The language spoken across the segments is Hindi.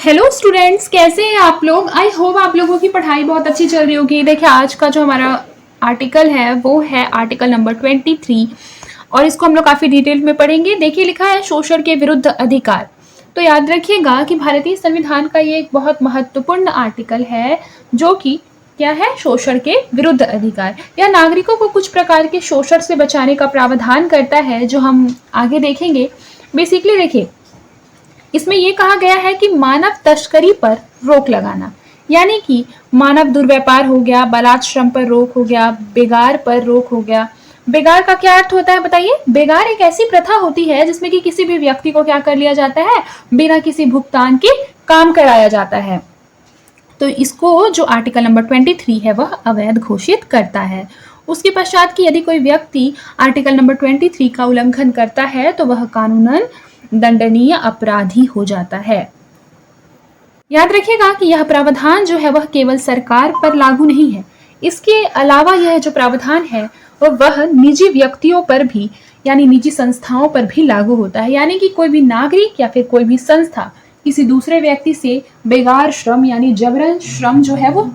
हेलो स्टूडेंट्स, कैसे हैं आप लोग। आई होप आप लोगों की पढ़ाई बहुत अच्छी चल रही होगी। देखिए, आज का जो हमारा आर्टिकल है वो है आर्टिकल नंबर 23 और इसको हम लोग काफ़ी डिटेल में पढ़ेंगे। देखिए, लिखा है शोषण के विरुद्ध अधिकार। तो याद रखिएगा कि भारतीय संविधान का ये एक बहुत महत्वपूर्ण आर्टिकल है जो कि क्या है, शोषण के विरुद्ध अधिकार। यह नागरिकों को कुछ प्रकार के शोषण से बचाने का प्रावधान करता है, जो हम आगे देखेंगे। बेसिकली देखिए, इसमें यह कहा गया है कि मानव तस्करी पर रोक लगाना, यानी कि मानव दुर्व्यापार हो गया, बालात श्रम पर रोक हो गया, बेगार पर रोक हो गया। बेगार का क्या अर्थ होता है बताइए। बेगार एक ऐसी प्रथा होती है जिसमें कि किसी भी व्यक्ति को क्या कर लिया जाता है, बिना किसी भुगतान के काम कराया जाता है। तो इसको जो आर्टिकल नंबर 23 है वह अवैध घोषित करता है। उसके पश्चात कि यदि कोई व्यक्ति आर्टिकल नंबर 23 का उल्लंघन करता है तो वह कानूनन दंडनीय अपराधी हो जाता है। याद रखिएगा कि यह प्रावधान जो है वह केवल सरकार पर लागू नहीं है। इसके अलावा यह जो प्रावधान है वह निजी व्यक्तियों पर भी, यानी निजी संस्थाओं पर भी लागू होता है। यानी कि कोई भी नागरिक या फिर कोई भी संस्था किसी दूसरे व्यक्ति से बेगार श्रम यानी जबरन श्रम जो है वो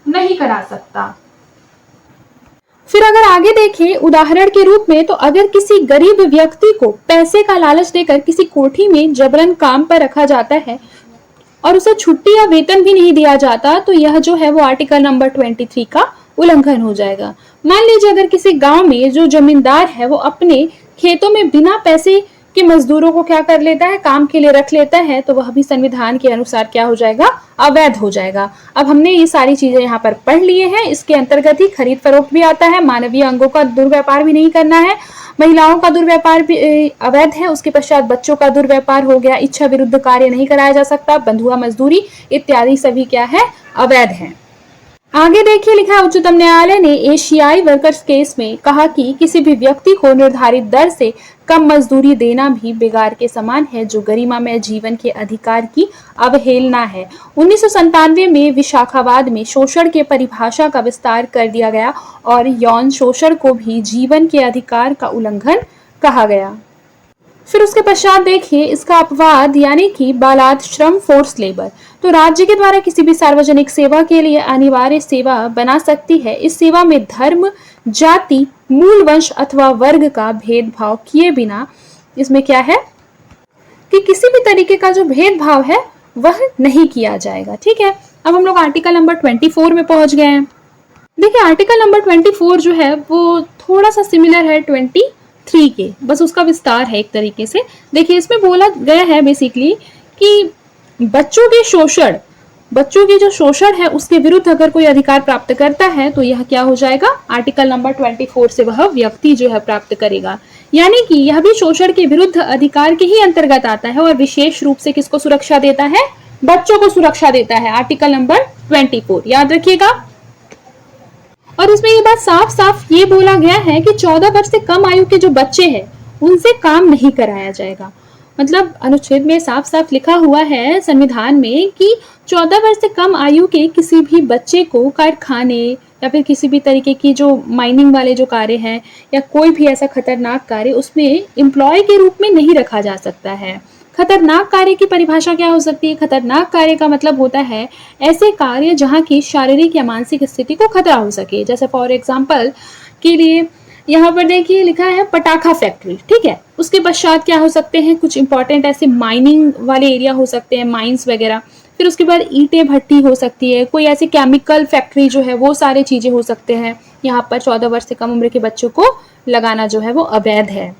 नहीं करा सकता। फिर अगर आगे देखें उदाहरण के रूप में, तो अगर किसी गरीब व्यक्ति को पैसे का लालच देकर किसी कोठी में जबरन काम पर रखा जाता है और उसे छुट्टी या वेतन भी नहीं दिया जाता, तो यह जो है वो आर्टिकल नंबर 23 का उल्लंघन हो जाएगा। मान लीजिए अगर किसी गांव में जो जमींदार है वो अपने खेतों में बिना पैसे के मजदूरों को क्या कर लेता है, काम के लिए रख लेता है, तो वह भी संविधान के अनुसार क्या हो जाएगा, अवैध हो जाएगा। अब हमने ये सारी चीजें यहाँ पर पढ़ लिए हैं। इसके अंतर्गत ही खरीद फरोख्त भी आता है, मानवीय अंगों का दुर्व्यापार भी नहीं करना है, महिलाओं का दुर्व्यापार भी अवैध है। उसके पश्चात बच्चों का दुर्व्यापार हो गया, इच्छा विरुद्ध कार्य नहीं कराया जा सकता, बंधुआ मजदूरी इत्यादि सभी क्या है, अवैध है। आगे देखिए, लिखा उच्चतम न्यायालय ने एशियाई वर्कर्स केस में कहा कि किसी भी व्यक्ति को निर्धारित दर से कम मजदूरी देना भी बेगार के समान है, जो गरिमामय जीवन के अधिकार की अवहेलना है। 1997 में विशाखावाद में शोषण के परिभाषा का विस्तार कर दिया गया और यौन शोषण को भी जीवन के अधिकार का उल्लंघन कहा गया। फिर उसके पश्चात देखिए इसका अपवाद, यानी कि बालात श्रम, फोर्स लेबर। तो राज्य के द्वारा किसी भी सार्वजनिक सेवा के लिए अनिवार्य सेवा बना सकती है। इस सेवा में धर्म, जाति, मूल वंश अथवा वर्ग का भेदभाव किए बिना, इसमें क्या है कि किसी भी तरीके का जो भेदभाव है वह नहीं किया जाएगा। ठीक है, अब हम लोग आर्टिकल नंबर 24 में पहुंच गए हैं। देखिए, आर्टिकल नंबर 24 जो है वो थोड़ा सा सिमिलर है 23 के, बस उसका विस्तार है एक तरीके से। देखिए, इसमें बोला गया है बेसिकली कि बच्चों की जो शोषण है उसके विरुद्ध अगर कोई अधिकार प्राप्त करता है तो यह क्या हो जाएगा, आर्टिकल नंबर 24 से वह व्यक्ति जो है प्राप्त करेगा। यानी कि यह भी शोषण के विरुद्ध अधिकार के ही अंतर्गत आता है और विशेष रूप से किसको सुरक्षा देता है, बच्चों को सुरक्षा देता है। आर्टिकल नंबर 24 याद रखिएगा। और इसमें ये बात साफ साफ ये बोला गया है कि 14 वर्ष से कम आयु के जो बच्चे हैं उनसे काम नहीं कराया जाएगा। मतलब अनुच्छेद में साफ साफ लिखा हुआ है संविधान में कि 14 वर्ष से कम आयु के किसी भी बच्चे को कारखाने या फिर किसी भी तरीके की जो माइनिंग वाले जो कार्य हैं या कोई भी ऐसा खतरनाक कार्य, उसमें एम्प्लॉय के रूप में नहीं रखा जा सकता है। खतरनाक कार्य की परिभाषा क्या हो सकती है, खतरनाक कार्य का मतलब होता है ऐसे कार्य जहाँ की शारीरिक या मानसिक स्थिति को खतरा हो सके। जैसे फॉर एग्जाम्पल के लिए यहाँ पर देखिए लिखा है पटाखा फैक्ट्री। ठीक है, उसके पश्चात क्या हो सकते हैं, कुछ इंपॉर्टेंट ऐसे माइनिंग वाले एरिया हो सकते हैं, माइंस वगैरह। फिर उसके बाद ईंटें भट्टी हो सकती है, कोई ऐसे केमिकल फैक्ट्री जो है वो सारे चीजें हो सकते हैं। यहाँ पर 14 वर्ष से कम उम्र के बच्चों को लगाना जो है वो अवैध है।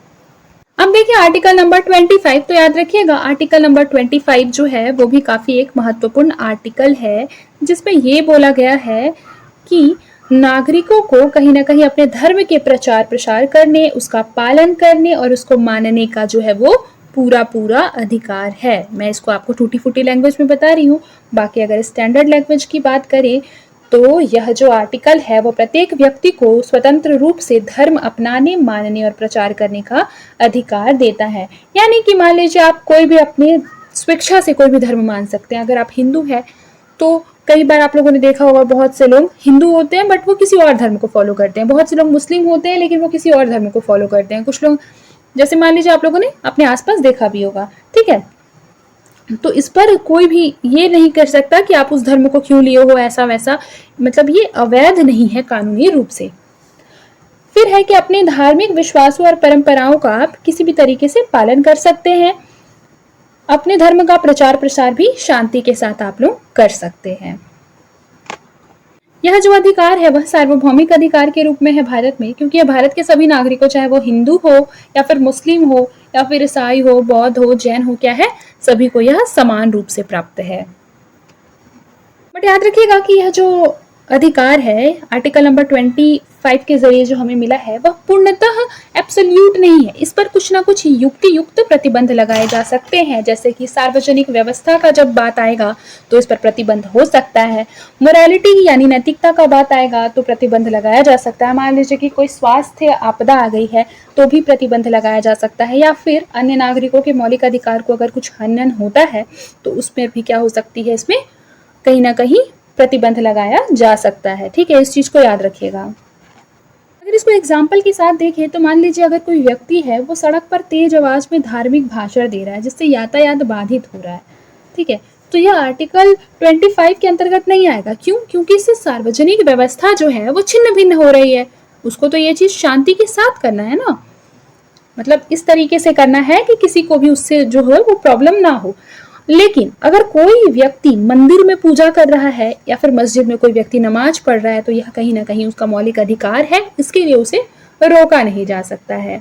अब देखिए आर्टिकल नंबर 25, तो याद रखिएगा आर्टिकल नंबर 25 जो है वो भी काफी एक महत्वपूर्ण आर्टिकल है, जिसमें ये बोला गया है कि नागरिकों को कहीं ना कहीं अपने धर्म के प्रचार प्रसार करने, उसका पालन करने और उसको मानने का जो है वो पूरा अधिकार है। मैं इसको आपको टूटी फूटी लैंग्वेज में बता रही हूँ, बाकी अगर स्टैंडर्ड लैंग्वेज की बात करें तो यह जो आर्टिकल है वो प्रत्येक व्यक्ति को स्वतंत्र रूप से धर्म अपनाने, मानने और प्रचार करने का अधिकार देता है। यानी कि मान लीजिए आप कोई भी अपने स्वेच्छा से कोई भी धर्म मान सकते हैं। अगर आप हिंदू हैं तो कई बार आप लोगों ने देखा होगा बहुत से लोग हिंदू होते हैं बट वो किसी और धर्म को फॉलो करते हैं। बहुत से लोग मुस्लिम होते हैं लेकिन वो किसी और धर्म को फॉलो करते हैं। कुछ लोग जैसे मान लीजिए आप लोगों ने अपने आसपास देखा भी होगा। ठीक है, तो इस पर कोई भी ये नहीं कर सकता कि आप उस धर्म को क्यों लिए हो, ऐसा वैसा, मतलब ये अवैध नहीं है कानूनी रूप से। फिर है कि अपने धार्मिक विश्वासों और परंपराओं का आप किसी भी तरीके से पालन कर सकते हैं। अपने धर्म का प्रचार प्रसार भी शांति के साथ आप लोग कर सकते हैं। यह जो अधिकार है वह सार्वभौमिक अधिकार के रूप में है भारत में, क्योंकि यह भारत के सभी नागरिकों, चाहे वो हिंदू हो या फिर मुस्लिम हो या फिर ईसाई हो, बौद्ध हो, जैन हो, क्या है, सभी को यह समान रूप से प्राप्त है। बट याद रखिएगा कि यह जो अधिकार है आर्टिकल नंबर 25 के जरिए जो हमें मिला है वह पूर्णतः एब्सोल्यूट नहीं है। इस पर कुछ ना कुछ युक्ति युक्त प्रतिबंध लगाए जा सकते हैं, जैसे कि सार्वजनिक व्यवस्था का जब बात आएगा तो इस पर प्रतिबंध हो सकता है। मोरालिटी यानी नैतिकता का बात आएगा तो प्रतिबंध लगाया जा सकता है। मान लीजिए कि कोई स्वास्थ्य आपदा आ गई है तो भी प्रतिबंध लगाया जा सकता है, या फिर अन्य नागरिकों के मौलिक अधिकार को अगर कुछ हनन होता है तो उसमें भी क्या हो सकती है, इसमें कहीं ना कहीं प्रतिबंध लगाया जा सकता है। ठीक है, इस चीज को याद रखिएगा। अगर इसको एग्जाम्पल के साथ देखें तो मान लीजिए अगर कोई व्यक्ति है वो सड़क पर तेज आवाज में धार्मिक भाषण दे रहा है जिससे यातायात बाधित हो रहा है, ठीक है, तो यह आर्टिकल 25 के अंतर्गत नहीं आएगा। क्यों? क्योंकि इससे सार्वजनिक व्यवस्था जो है वो छिन्न भिन्न हो रही है। उसको तो ये चीज शांति के साथ करना है ना, मतलब इस तरीके से करना है कि किसी को भी उससे जो है वो प्रॉब्लम ना हो। लेकिन अगर कोई व्यक्ति मंदिर में पूजा कर रहा है या फिर मस्जिद में कोई व्यक्ति नमाज पढ़ रहा है तो यह कहीं ना कहीं उसका मौलिक अधिकार है, इसके लिए उसे रोका नहीं जा सकता है।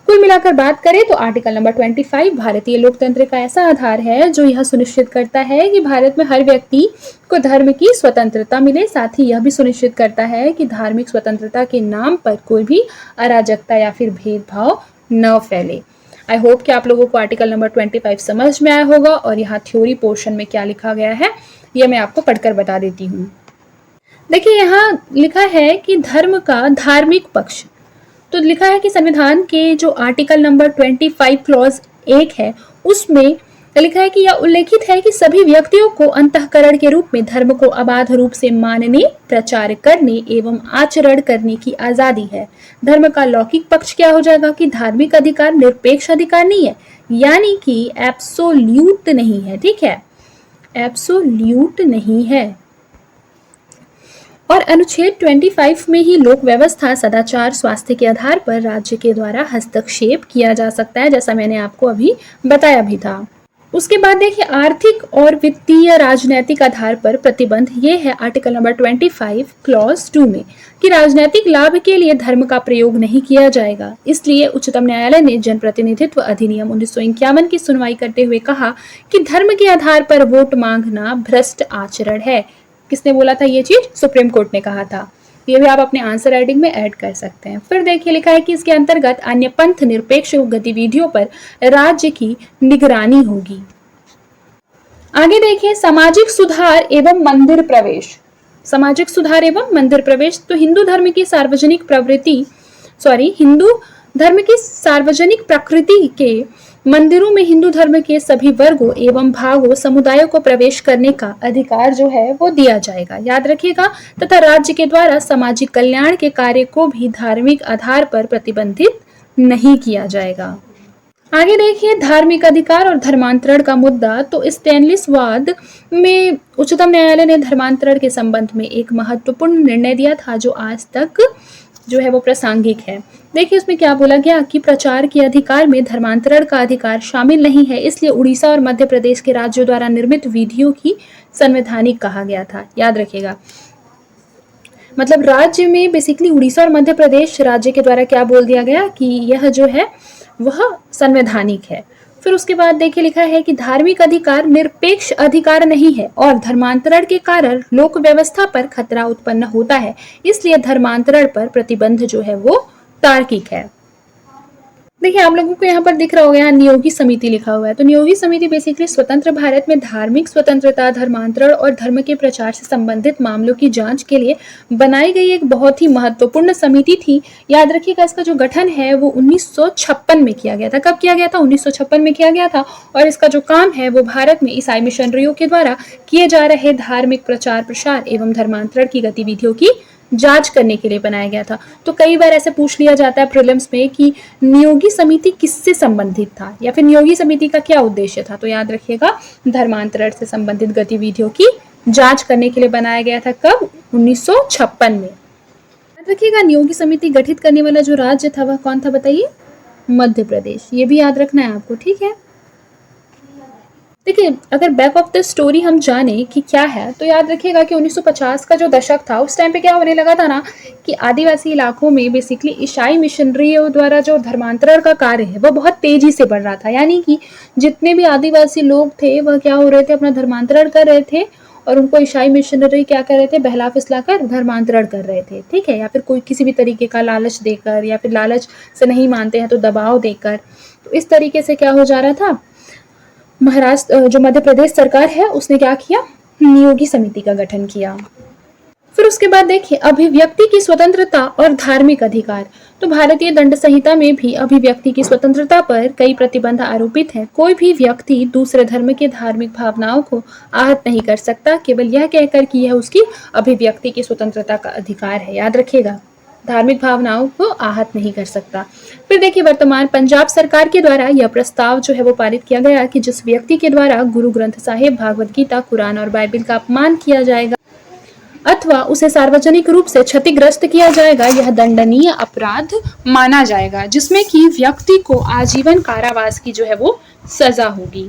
कुल मिलाकर बात करें तो आर्टिकल नंबर 25 भारतीय लोकतंत्र का ऐसा आधार है जो यह सुनिश्चित करता है कि भारत में हर व्यक्ति को धर्म की स्वतंत्रता मिले। साथ ही यह भी सुनिश्चित करता है कि धार्मिक स्वतंत्रता के नाम पर कोई भी अराजकता या फिर भेदभाव न फैले। आई होप कि आप लोगों को आर्टिकल नंबर 25 समझ में आया होगा, और यहाँ थ्योरी पोर्शन में क्या लिखा गया है यह मैं आपको पढ़कर बता देती हूँ। देखिए यहाँ लिखा है कि धर्म का धार्मिक पक्ष, तो लिखा है कि संविधान के जो आर्टिकल नंबर 25 क्लॉज 1 है उसमें लिखा है कि यह उल्लेखित है कि सभी व्यक्तियों को अंतःकरण के रूप में धर्म को अबाध रूप से मानने, प्रचार करने एवं आचरण करने की आजादी है। धर्म का लौकिक पक्ष क्या हो जाएगा कि धार्मिक अधिकार निरपेक्ष अधिकार नहीं है, यानी कि एब्सोल्यूट नहीं है। ठीक है, एब्सोल्यूट नहीं है। और अनुच्छेद 25 में ही लोक व्यवस्था, सदाचार, स्वास्थ्य के आधार पर राज्य के द्वारा हस्तक्षेप किया जा सकता है, जैसा मैंने आपको अभी बताया भी था। उसके बाद देखिए आर्थिक और वित्तीय राजनैतिक आधार पर प्रतिबंध, ये है आर्टिकल नंबर 25 क्लॉज 2 में कि राजनैतिक लाभ के लिए धर्म का प्रयोग नहीं किया जाएगा। इसलिए उच्चतम न्यायालय ने जनप्रतिनिधित्व अधिनियम 1951 की सुनवाई करते हुए कहा कि धर्म के आधार पर वोट मांगना भ्रष्ट आचरण है। किसने बोला था ये चीज? सुप्रीम कोर्ट ने कहा था। ये भी आप अपने आंसर राइटिंग में ऐड कर सकते हैं। फिर देखिए लिखा है कि इसके अंतर्गत अन्य पंथ निरपेक्ष गतिविधियों पर राज्य की निगरानी होगी। आगे देखिए सामाजिक सुधार एवं मंदिर प्रवेश। सामाजिक सुधार एवं मंदिर प्रवेश, तो हिंदू धर्म की सार्वजनिक प्रकृति के मंदिरों में हिंदू धर्म के सभी वर्गों एवं भागों समुदायों को प्रवेश करने का अधिकार जो है वो दिया जाएगा, याद रखिएगा। तथा राज्य के द्वारा सामाजिक कल्याण के कार्य को भी धार्मिक आधार पर प्रतिबंधित नहीं किया जाएगा। आगे देखिए धार्मिक अधिकार और धर्मांतरण का मुद्दा, तो स्टैनलिसवाद में उच्चतम न्यायालय ने धर्मांतरण के संबंध में एक महत्वपूर्ण निर्णय दिया था जो आज तक जो है वो प्रासंगिक है। देखिए उसमें क्या बोला गया कि प्रचार के अधिकार में धर्मांतरण का अधिकार शामिल नहीं है, इसलिए उड़ीसा और मध्य प्रदेश के राज्यों द्वारा निर्मित विधियों की संवैधानिक कहा गया था, याद रखिएगा। मतलब राज्य में बेसिकली उड़ीसा और मध्य प्रदेश राज्य के द्वारा क्या बोल दिया गया कि यह जो है वह संवैधानिक है। फिर उसके बाद देखिए लिखा है कि धार्मिक अधिकार निरपेक्ष अधिकार नहीं है और धर्मांतरण के कारण लोक व्यवस्था पर खतरा उत्पन्न होता है, इसलिए धर्मांतरण पर प्रतिबंध जो है वो तार्किक है। देखिए आप लोगों को यहाँ पर दिख रहा होगा, यहाँ नियोगी समिति लिखा हुआ है। तो नियोगी समिति बेसिकली स्वतंत्र भारत में धार्मिक स्वतंत्रता, धर्मांतरण और धर्म के प्रचार से संबंधित मामलों की जांच के लिए बनाई गई एक बहुत ही महत्वपूर्ण समिति थी। याद रखिएगा इसका जो गठन है वो 1956 में किया गया था। कब किया गया था? 1956 में किया गया था। और इसका जो काम है वो भारत में ईसाई मिशनरियों के द्वारा किए जा रहे धार्मिक प्रचार प्रसार एवं धर्मांतरण की गतिविधियों की जांच करने के लिए बनाया गया था। तो कई बार ऐसे पूछ लिया जाता है प्रीलिम्स में कि नियोगी समिति किससे संबंधित था या फिर नियोगी समिति का क्या उद्देश्य था। तो याद रखिएगा, धर्मांतरण से संबंधित गतिविधियों की जांच करने के लिए बनाया गया था। कब? 1956 में। याद रखिएगा, नियोगी समिति गठित करने वाला जो राज्य था वह कौन था बताइए? मध्य प्रदेश। ये भी याद रखना है आपको, ठीक है। देखिए, अगर बैक ऑफ द स्टोरी हम जाने कि क्या है, तो याद रखिएगा कि 1950 का जो दशक था, उस टाइम पे क्या होने लगा था ना कि आदिवासी इलाकों में बेसिकली ईसाई मिशनरियों द्वारा जो धर्मांतरण का कार्य है वह बहुत तेजी से बढ़ रहा था। यानी कि जितने भी आदिवासी लोग थे वह क्या हो रहे थे, अपना धर्मांतरण कर रहे थे और उनको ईसाई मिशनरी क्या कर रहे थे, बहला फुसला कर धर्मांतरण कर रहे थे, ठीक है। या फिर कोई किसी भी तरीके का लालच देकर या फिर लालच से नहीं मानते हैं तो दबाव देकर। तो इस तरीके से क्या हो जा रहा था, महाराष्ट्र जो मध्य प्रदेश सरकार है उसने क्या किया, नियोगी समिति का गठन किया। फिर उसके बाद देखिए, अभिव्यक्ति की स्वतंत्रता और धार्मिक अधिकार। तो भारतीय दंड संहिता में भी अभिव्यक्ति की स्वतंत्रता पर कई प्रतिबंध आरोपित हैं। कोई भी व्यक्ति दूसरे धर्म के धार्मिक भावनाओं को आहत नहीं कर सकता, केवल यह कहकर कि यह उसकी अभिव्यक्ति की स्वतंत्रता का अधिकार है। याद रखिएगा, धार्मिक भावनाओं को आहत नहीं कर सकता। फिर देखिए, वर्तमान पंजाब सरकार के द्वारा यह प्रस्ताव जो है वो पारित किया गया कि जिस व्यक्ति के द्वारा गुरु ग्रंथ साहिब, भागवत गीता, कुरान और बाइबिल का अपमान किया जाएगा अथवा उसे सार्वजनिक रूप से क्षतिग्रस्त किया जाएगा, यह दंडनीय अपराध माना जाएगा, जिसमें कि व्यक्ति को आजीवन कारावास की जो है वो सजा होगी।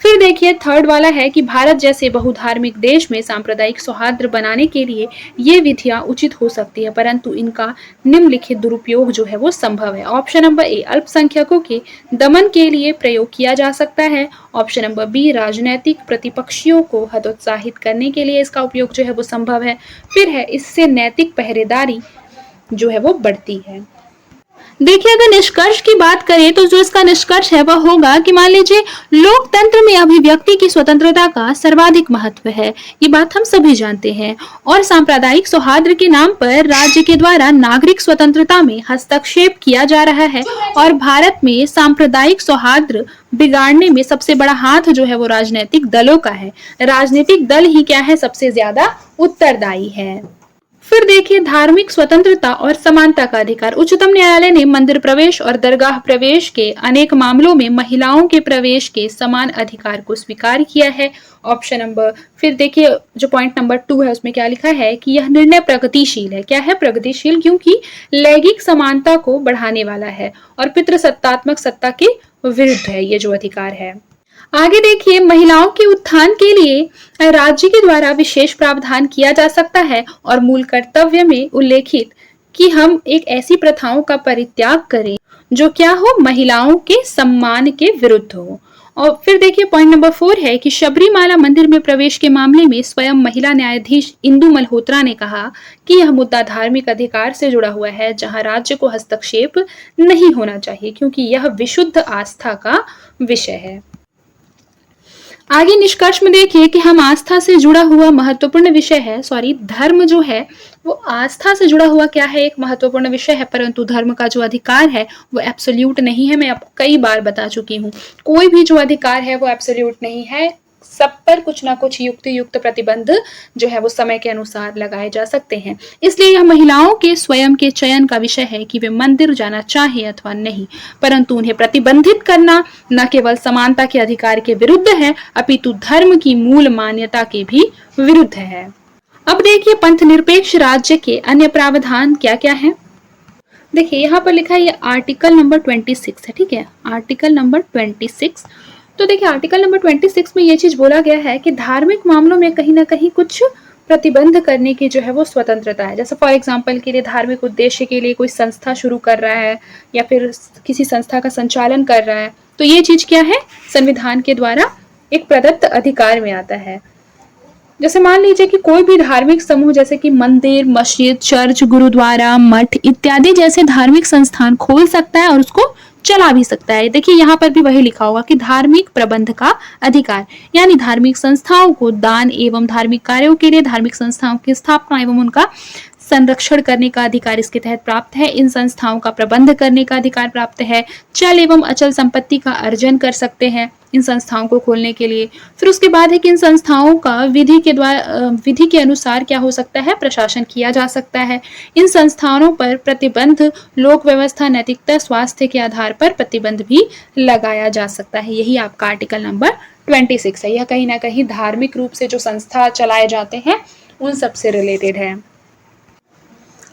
फिर देखिए, थर्ड वाला है कि भारत जैसे बहुधार्मिक देश में सांप्रदायिक सौहार्द बनाने के लिए ये विधियां उचित हो सकती है, परंतु इनका निम्नलिखित दुरुपयोग जो है वो संभव है। ऑप्शन नंबर ए, अल्पसंख्यकों के दमन के लिए प्रयोग किया जा सकता है। ऑप्शन नंबर बी, राजनीतिक प्रतिपक्षियों को हतोत्साहित करने के लिए इसका उपयोग जो है वो संभव है। फिर है, इससे नैतिक पहरेदारी जो है वो बढ़ती है। देखिए, अगर निष्कर्ष की बात करें तो जो इसका निष्कर्ष है वह होगा कि मान लीजिए लोकतंत्र में अभिव्यक्ति की स्वतंत्रता का सर्वाधिक महत्व है, ये बात हम सभी जानते हैं। और सांप्रदायिक सौहार्द के नाम पर राज्य के द्वारा नागरिक स्वतंत्रता में हस्तक्षेप किया जा रहा है और भारत में सांप्रदायिक सौहार्द बिगाड़ने में सबसे बड़ा हाथ जो है वो राजनीतिक दलों का है। राजनीतिक दल ही क्या है, सबसे ज्यादा उत्तरदायी है। फिर देखिए, धार्मिक स्वतंत्रता और समानता का अधिकार। उच्चतम न्यायालय ने मंदिर प्रवेश और दरगाह प्रवेश के अनेक मामलों में महिलाओं के प्रवेश के समान अधिकार को स्वीकार किया है। ऑप्शन नंबर, फिर देखिए जो पॉइंट नंबर 2 है उसमें क्या लिखा है कि यह निर्णय प्रगतिशील है। क्या है? प्रगतिशील, क्योंकि लैंगिक समानता को बढ़ाने वाला है और पितृसत्तात्मक सत्ता के विरुद्ध है ये जो अधिकार है। आगे देखिए, महिलाओं के उत्थान के लिए राज्य के द्वारा विशेष प्रावधान किया जा सकता है और मूल कर्तव्य में उल्लेखित कि हम एक ऐसी प्रथाओं का परित्याग करें जो क्या हो, महिलाओं के सम्मान के विरुद्ध हो। और फिर देखिए पॉइंट नंबर 4 है कि शबरीमाला मंदिर में प्रवेश के मामले में स्वयं महिला न्यायाधीश इंदु मल्होत्रा ने कहा कि यह मुद्दा धार्मिक अधिकार से जुड़ा हुआ है, जहां राज्य को हस्तक्षेप नहीं होना चाहिए क्योंकि यह विशुद्ध आस्था का विषय है। आगे निष्कर्ष में देखिए कि हम आस्था से जुड़ा हुआ महत्वपूर्ण विषय है, धर्म जो है वो आस्था से जुड़ा हुआ क्या है, एक महत्वपूर्ण विषय है, परंतु धर्म का जो अधिकार है वो एब्सोल्यूट नहीं है। मैं आपको कई बार बता चुकी हूँ, कोई भी जो अधिकार है वो एब्सोल्यूट नहीं है, सब पर कुछ ना कुछ युक्त प्रतिबंध जो है वो समय के अनुसार लगाए जा सकते हैं। इसलिए यह महिलाओं के स्वयं के चयन का विषय है कि वे मंदिर जाना चाहे अथवा नहीं, परंतु उन्हें प्रतिबंधित करना न केवल समानता के अधिकार के विरुद्ध है अपितु धर्म की मूल मान्यता के भी विरुद्ध है। अब देखिए पंथ निरपेक्ष राज्य के अन्य प्रावधान क्या क्या है। देखिए यहाँ पर लिखा है, ये आर्टिकल नंबर 26 है, ठीक है, आर्टिकल नंबर 26। तो देखिए आर्टिकल नंबर 26 में ये चीज बोला गया है कि धार्मिक मामलों में कहीं ना कहीं कुछ प्रतिबंध करने की जो है वो स्वतंत्रता है। जैसे फॉर एग्जांपल के लिए धार्मिक उद्देश्य के लिए कोई संस्था शुरू कर रहा है या फिर किसी संस्था का संचालन कर रहा है, तो ये चीज क्या है, संविधान के द्वारा एक प्रदत्त अधिकार में आता है। जैसे मान लीजिए कि कोई भी धार्मिक समूह जैसे कि मंदिर, मस्जिद, चर्च, गुरुद्वारा, मठ इत्यादि जैसे धार्मिक संस्थान खोल सकता है और उसको चला भी सकता है। देखिए यहाँ पर भी वही लिखा होगा कि धार्मिक प्रबंध का अधिकार, यानी धार्मिक संस्थाओं को दान एवं धार्मिक कार्यों के लिए धार्मिक संस्थाओं की स्थापना एवं उनका संरक्षण करने का अधिकार इसके तहत प्राप्त है। इन संस्थाओं का प्रबंध करने का अधिकार प्राप्त है। चल एवं अचल संपत्ति का अर्जन कर सकते हैं। इन संस्थाओं को खोलने के लिए। फिर उसके बाद है कि इन संस्थाओं का विधि के अनुसार क्या हो सकता है, प्रशासन किया जा सकता है। इन संस्थानों पर प्रतिबंध लोक व्यवस्था, नैतिकता, स्वास्थ्य के आधार पर प्रतिबंध भी लगाया जा सकता है। यही आपका आर्टिकल नंबर 26 है। यह कहीं ना कहीं धार्मिक रूप से जो संस्था चलाए जाते हैं उन सब से रिलेटेड है।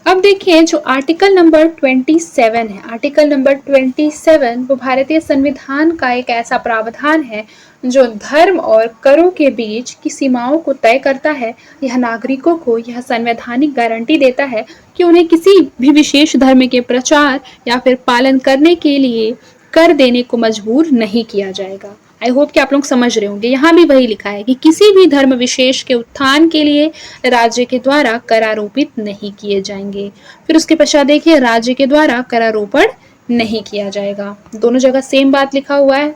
अब देखिए जो आर्टिकल नंबर 27 है, आर्टिकल नंबर 27 वो भारतीय संविधान का एक ऐसा प्रावधान है जो धर्म और करों के बीच की सीमाओं को तय करता है। यह नागरिकों को यह संवैधानिक गारंटी देता है कि उन्हें किसी भी विशेष धर्म के प्रचार या फिर पालन करने के लिए कर देने को मजबूर नहीं किया जाएगा। आई होप कि आप लोग समझ रहे होंगे। यहाँ भी वही लिखा है कि किसी भी धर्म विशेष के उत्थान के लिए राज्य के द्वारा कर आरोपित नहीं किए जाएंगे। फिर उसके पश्चात देखिए राज्य के द्वारा कर आरोपण नहीं किया जाएगा। दोनों जगह सेम बात लिखा हुआ है।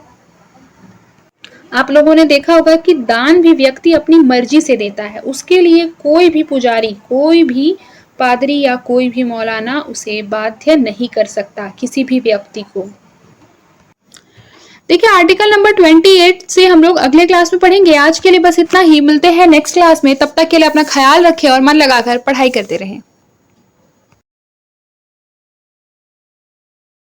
आप लोगों ने देखा होगा कि दान भी व्यक्ति अपनी मर्जी से देता है, उसके लिए कोई भी पुजारी, कोई भी पादरी या कोई भी मौलाना उसे बाध्य नहीं कर सकता किसी भी व्यक्ति को। देखिए आर्टिकल नंबर 28 से हम लोग अगले क्लास में पढ़ेंगे। आज के लिए बस इतना ही, मिलते हैं नेक्स्ट क्लास में। तब तक के लिए अपना ख्याल रखें और मन लगाकर पढ़ाई करते रहें।